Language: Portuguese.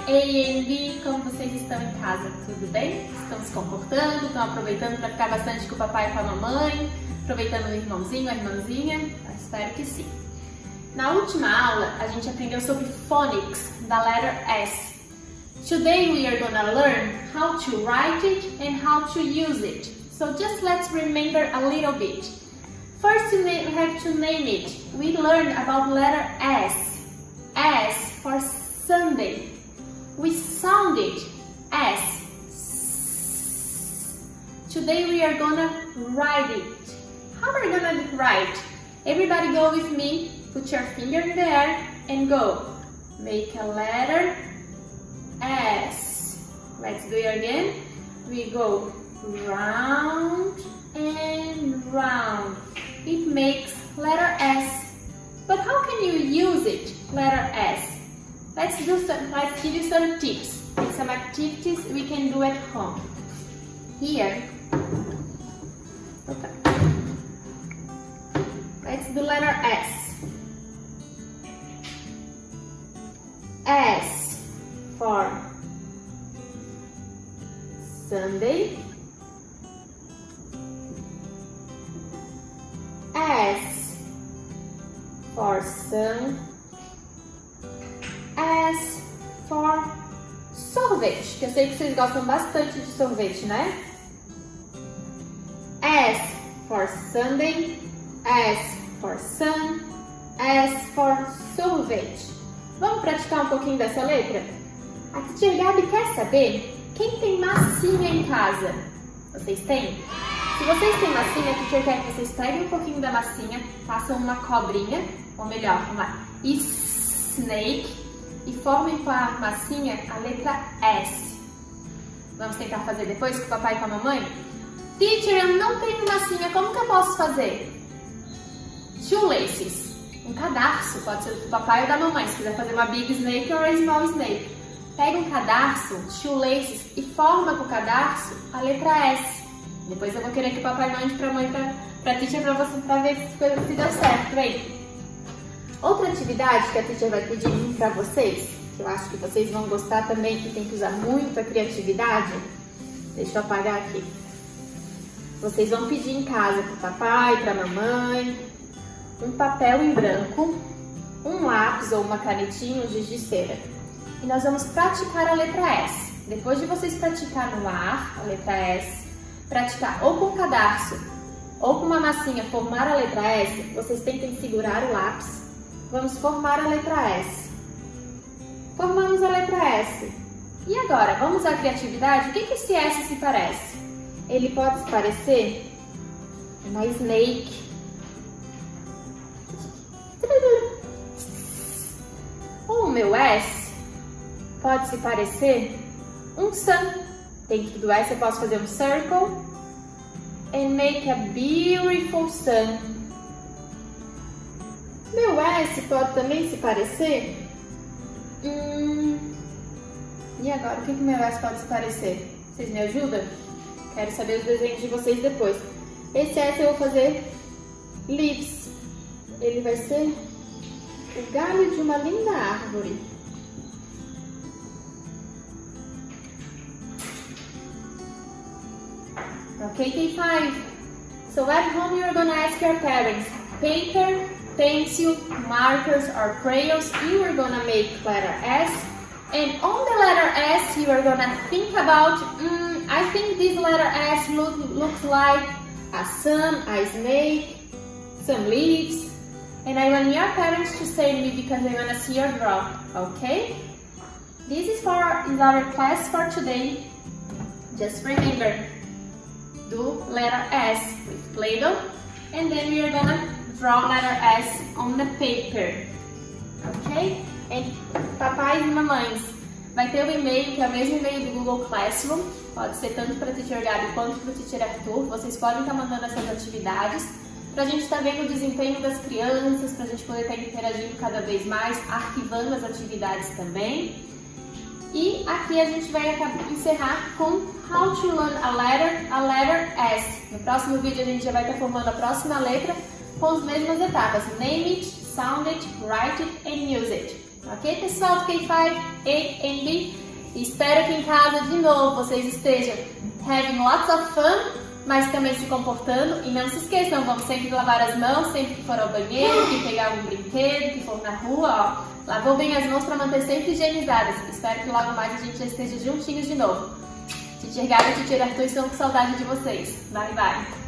A e B, como vocês estão em casa? Tudo bem? Estão se comportando? Estão aproveitando para ficar bastante com o papai e com a mamãe? Aproveitando o irmãozinho, a irmãzinha? Eu espero que sim. Na última aula, a gente aprendeu sobre phonics, da letra S. Today we are gonna learn how to write it and how to use it. So just let's remember a little bit. First we have to name it. We learned about letter S. S for Sunday. We sound it S. Today we are gonna write it. How are we gonna write? Everybody go with me. Put your finger in the air and go. Make a letter S. Let's do it again. We go round and round. It makes letter S. But how can you use it, letter S? Let's give you some tips and some activities we can do at home. Here, let's do letter S. S for Sunday. S for sun. S for sorvete, que eu sei que vocês gostam bastante de sorvete, né? S for Sunday. S for sun. S for sorvete. Vamos praticar um pouquinho dessa letra? A teacher Gabi quer saber quem tem massinha em casa. Vocês têm? Se vocês têm massinha, a teacher quer que vocês peguem um pouquinho da massinha, façam uma cobrinha, ou melhor, uma snake, e formem com a massinha a letra S. Vamos tentar fazer depois com o papai e com a mamãe? Teacher, eu não tenho massinha, como que eu posso fazer? Shoelaces. Um cadarço, pode ser do papai ou da mamãe, se quiser fazer uma big snake ou uma small snake. Pega um cadarço, shoelaces, e forma com o cadarço a letra S. Depois eu vou querer que o papai mande pra mãe, pra teacher, pra você, pra ver se deu certo, vem. Outra atividade que a teacher vai pedir pra vocês, que eu acho que vocês vão gostar também, que tem que usar muito a criatividade. Deixa eu apagar aqui. Vocês vão pedir em casa pro papai, pra mamãe, um papel em branco, um lápis ou uma canetinha ou giz de cera. E nós vamos praticar a letra S. Depois de vocês praticar no ar, a letra S, praticar ou com cadarço ou com uma massinha, formar a letra S, vocês tentem segurar o lápis. Vamos formar a letra S. Formamos a letra S. E agora, vamos à criatividade? O que esse S se parece? Ele pode se parecer uma snake. Ou o meu S pode se parecer um sun. Dentro do S eu posso fazer um circle and make a beautiful sun. Meu S pode também se parecer. E agora, o que meu S pode se parecer? Vocês me ajudam? Quero saber os desenhos de vocês depois. Esse S eu vou fazer leaves. Ele vai ser o galho de uma linda árvore. Okay, K5. So at home you are going to ask your parents, paper, pencil, markers or crayons, you are going to make letter S. And on the letter S you are going to think about, I think this letter S looks like a sun, a snake, some leaves. And I want your parents to say to me because I want to see your draw, okay? This is our class for today. Just remember, do letter S with Play-Doh, and then we are gonna draw letter S on the paper, okay? And papais e mamães, vai ter o e-mail, que é o mesmo e-mail do Google Classroom, pode ser tanto para a teacher Gabi quanto para o teacher Arthur, vocês podem estar mandando essas atividades, para a gente estar vendo o desempenho das crianças, para a gente poder estar interagindo cada vez mais, arquivando as atividades também. E aqui a gente vai encerrar com How to Learn a Letter S. No próximo vídeo a gente já vai estar formando a próxima letra com as mesmas etapas. Name it, sound it, write it and use it. Ok, pessoal do K5, A and B? Espero que em casa, de novo, vocês estejam having lots of fun, mas também se comportando. E não se esqueçam, vamos sempre lavar as mãos, sempre que for ao banheiro, que pegar algum brinquedo, que for na rua, ó. Lavou bem as mãos para manter sempre higienizadas. Espero que logo mais a gente já esteja juntinhos de novo. Teacher Gabi e Teacher Arthur estão com saudade de vocês. Bye, bye!